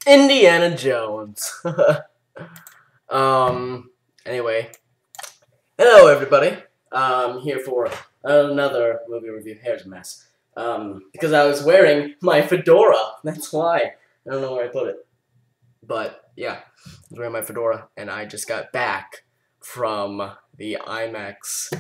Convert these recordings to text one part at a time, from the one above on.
Indiana Jones. Anyway. Hello, everybody. Here for another movie review. Hair's a mess. Because I was wearing my fedora. That's why. I don't know where I put it. But, yeah. I was wearing my fedora, and I just got back from the Imax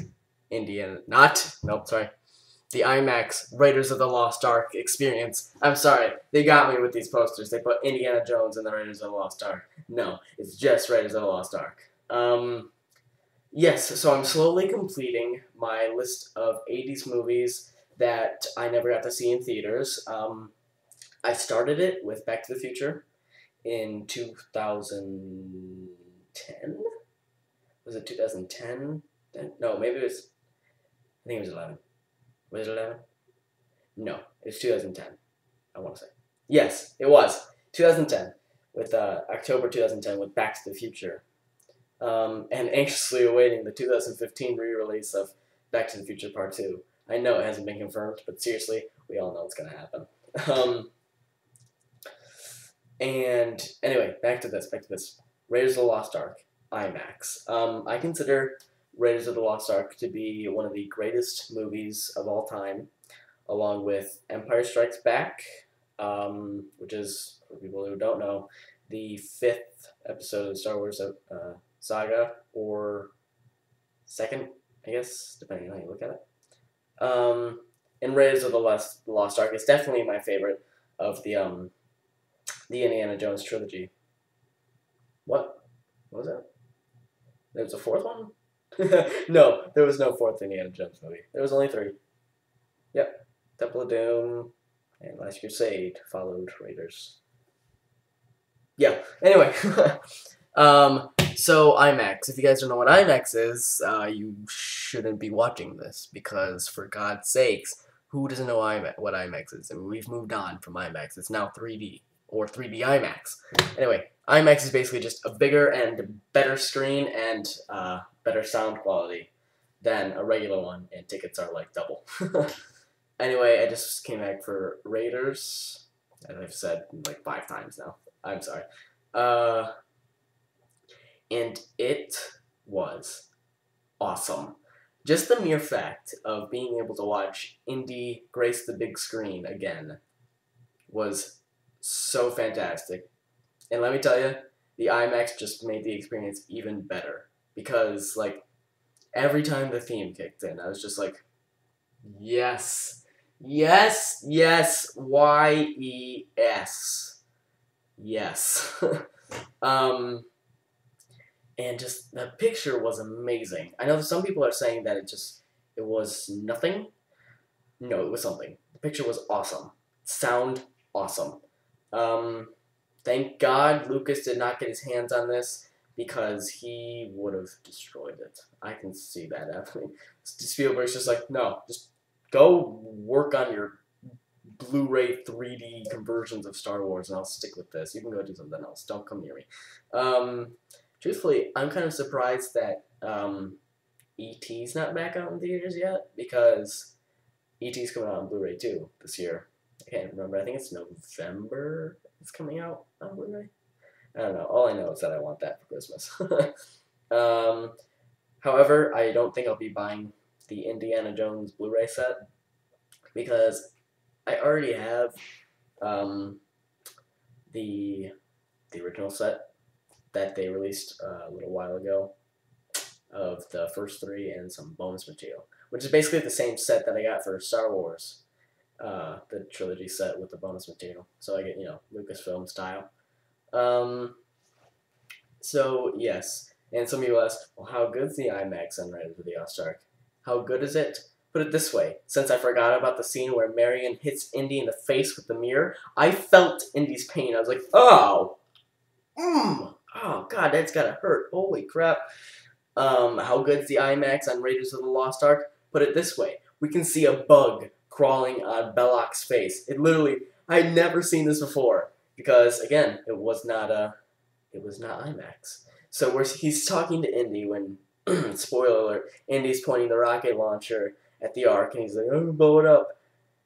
the IMAX Raiders of the Lost Ark experience. I'm sorry, they got me with these posters. They put Indiana Jones and the Raiders of the Lost Ark. No, it's just Raiders of the Lost Ark. Yes, so I'm slowly completing my list of 80s movies that I never got to see in theaters. I started it with Back to the Future in 2010? Was it 2010? No, maybe it was, I think it was 11. Was it 11? No, it was 2010, I want to say. Yes, it was 2010, with October 2010 with Back to the Future. And anxiously awaiting the 2015 re-release of Back to the Future Part 2. I know it hasn't been confirmed, but seriously, we all know it's going to happen. And anyway, back to this. Raiders of the Lost Ark, IMAX. I consider Raiders of the Lost Ark to be one of the greatest movies of all time, along with Empire Strikes Back, which is, for people who don't know, the 5th episode of the Star Wars saga, or second, I guess, depending on how you look at it. And Raiders of the Lost Ark is definitely my favorite of the Indiana Jones trilogy. What was that? There was a 4th one? No, there was no 4th Indiana Jones movie. There was only 3. Yep. Temple of Doom and Last Crusade followed Raiders. Yeah, anyway. So IMAX. If you guys don't know what IMAX is, you shouldn't be watching this, because for God's sakes, who doesn't know what IMAX is? I mean, we've moved on from IMAX. It's now 3D, or 3D IMAX. Anyway, IMAX is basically just a bigger and better screen and better sound quality than a regular one, and tickets are like double. Anyway, I just came back for Raiders, as I've said like 5 times now. I'm sorry. And it was awesome. Just the mere fact of being able to watch Indy grace the big screen again was so fantastic. And let me tell you, the IMAX just made the experience even better. Because, like, every time the theme kicked in, I was just like, yes, yes, yes, Y-E-S. Yes. And just, the picture was amazing. I know some people are saying that it was nothing. No, it was something. The picture was awesome. Sound, awesome. Thank God Lucas did not get his hands on this, because he would have destroyed it. I can see that happening. Spielberg's just like, no, just go work on your Blu-ray 3D conversions of Star Wars, and I'll stick with this. You can go do something else. Don't come near me. Truthfully, I'm kind of surprised that E.T.'s not back out in theaters yet, because E.T.'s coming out on Blu-ray too this year. I can't remember. I think it's November it's coming out on Blu-ray. I don't know. All I know is that I want that for Christmas. However, I don't think I'll be buying the Indiana Jones Blu-ray set, because I already have the original set that they released a little while ago of the first 3 and some bonus material, which is basically the same set that I got for Star Wars, the trilogy set with the bonus material. So I get, Lucasfilm style. So, yes. And some of you ask, well, how good is the IMAX on Raiders of the Lost Ark? How good is it? Put it this way. Since I forgot about the scene where Marion hits Indy in the face with the mirror, I felt Indy's pain. I was like, oh! Oh god, that's gotta hurt. Holy crap. How good's the IMAX on Raiders of the Lost Ark? Put it this way: we can see a bug crawling on Belloc's face. It literally, I'd never seen this before because again, it was not IMAX. So he's talking to Indy when, spoiler alert, Indy's pointing the rocket launcher at the Ark and he's like, "Oh, blow it up,"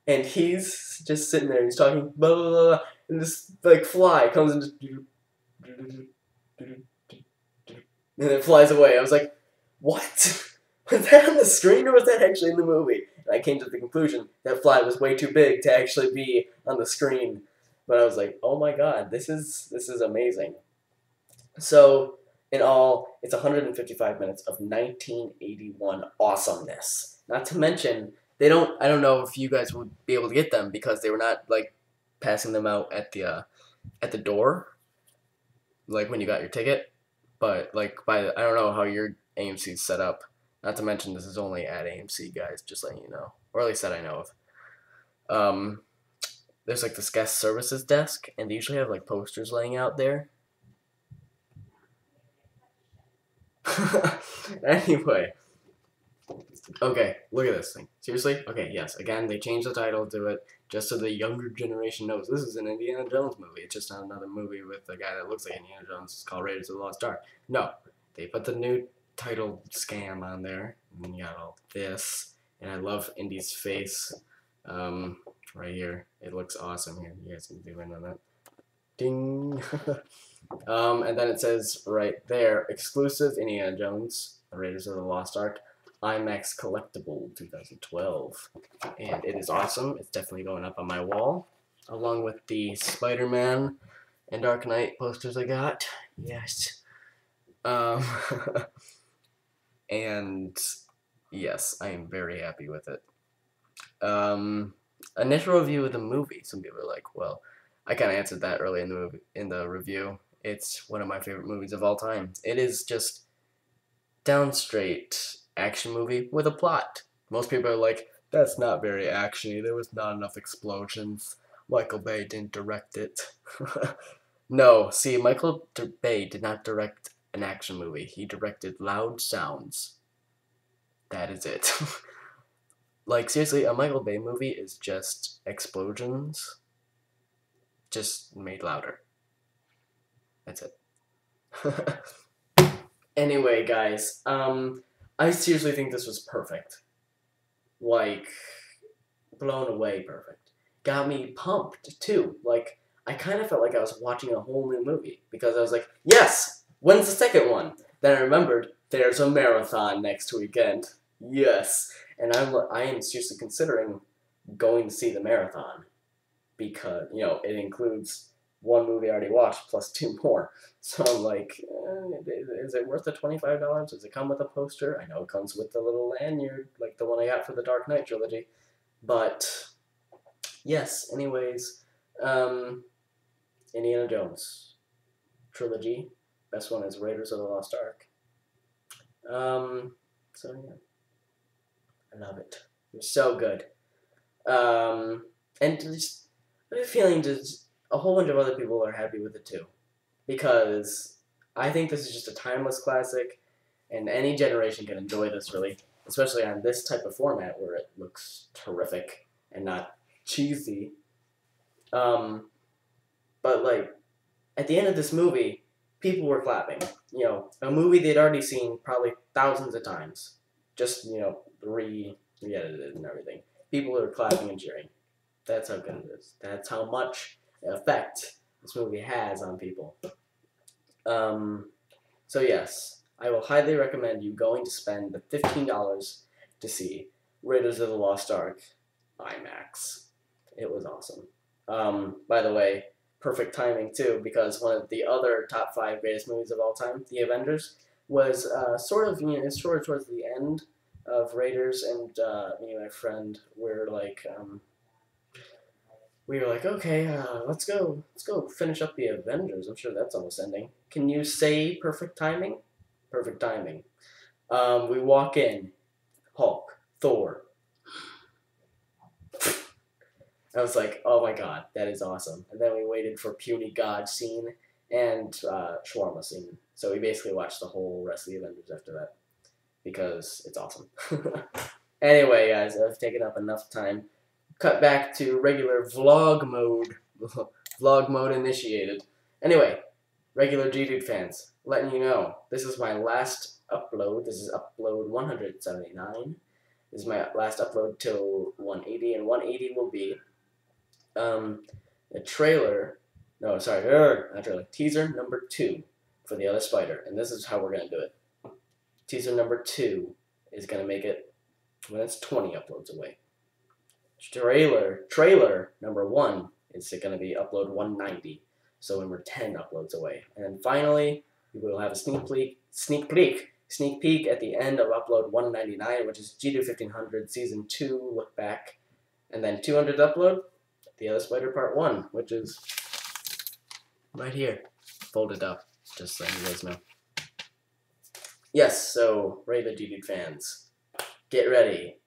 and he's just sitting there. And he's talking blah blah blah, and this like fly comes and just and it flies away. I was like, what? Was that on the screen or was that actually in the movie? And I came to the conclusion that fly was way too big to actually be on the screen. But I was like, oh my god, this is amazing. So, in all, it's 155 minutes of 1981 awesomeness. Not to mention, I don't know if you guys would be able to get them because they were not, like, passing them out at the door, like, when you got your ticket. But, like, I don't know how your AMC's set up. Not to mention, this is only at AMC, guys, just letting you know. Or at least that I know of. There's, like, this guest services desk, and they usually have, like, posters laying out there. Anyway. Okay, look at this thing. Seriously? Okay, yes. Again, they changed the title to it just so the younger generation knows this is an Indiana Jones movie. It's just not another movie with a guy that looks like Indiana Jones. It's called Raiders of the Lost Ark. No, they put the new title scam on there. And you got all this. And I love Indy's face right here. It looks awesome here. You guys can zoom in on that. Ding! And then it says right there, exclusive Indiana Jones, Raiders of the Lost Ark, IMAX Collectible 2012. And it is awesome. It's definitely going up on my wall, along with the Spider-Man and Dark Knight posters I got. Yes. And yes, I am very happy with it. Initial review of the movie. Some people are like, well, I kind of answered that early in the review. It's one of my favorite movies of all time. It is just down straight action movie with a plot. Most people are like, that's not very actiony. There was not enough explosions. Michael Bay didn't direct it. No, see, Michael Bay did not direct an action movie. He directed loud sounds. That is it. Like, seriously, a Michael Bay movie is just explosions, just made louder. That's it. Anyway, guys, I seriously think this was perfect. Like, blown away perfect. Got me pumped, too. Like, I kind of felt like I was watching a whole new movie, because I was like, yes! When's the second one? Then I remembered, there's a marathon next weekend. Yes! And I am seriously considering going to see the marathon, because, you know, it includes one movie I already watched plus two more. So I'm like, is it worth the $25? Does it come with a poster? I know it comes with the little lanyard, like the one I got for the Dark Knight trilogy. But, yes, anyways, Indiana Jones trilogy. Best one is Raiders of the Lost Ark. So, yeah. I love it. It's so good. And just, I have a feeling just a whole bunch of other people are happy with it too. Because I think this is just a timeless classic, and any generation can enjoy this, really. Especially on this type of format where it looks terrific and not cheesy. But, like, at the end of this movie, people were clapping. You know, a movie they'd already seen probably thousands of times. Just, you know, re-edited and everything. People are clapping and cheering. That's how good it is. That's how much effect this movie has on people. So yes, I will highly recommend you going to spend the $15 to see Raiders of the Lost Ark IMAX. It was awesome. By the way, perfect timing too, because one of the other top 5 greatest movies of all time, The Avengers, was sort of towards the end of Raiders, and me and my friend were like, okay, let's go finish up The Avengers. I'm sure that's almost ending. Can you say perfect timing? Perfect timing. We walk in, Hulk, Thor. I was like, oh my god, that is awesome. And then we waited for Puny God scene, and shawarma scene. So we basically watched the whole rest of the Avengers after that because it's awesome. Anyway, guys, I've taken up enough time. Cut back to regular vlog mode. Vlog mode initiated. Anyway, regular G-Dude fans, letting you know, this is my last upload. This is upload 179. This is my last upload till 180, and 180 will be a trailer. No, sorry, not trailer. Teaser number 2 for The Other Spider, and this is how we're gonna do it. Teaser number 2 is gonna make it when it's 20 uploads away. Trailer number 1 is gonna be upload 190. So when we're 10 uploads away, and then finally we will have a sneak peek at the end of upload 199, which is G-Dude 1500 season 2 look back, and then 200 upload The Other Spider part 1, which is right here, folded up, just so you guys know. Yes, so regular G-Dude fans, get ready.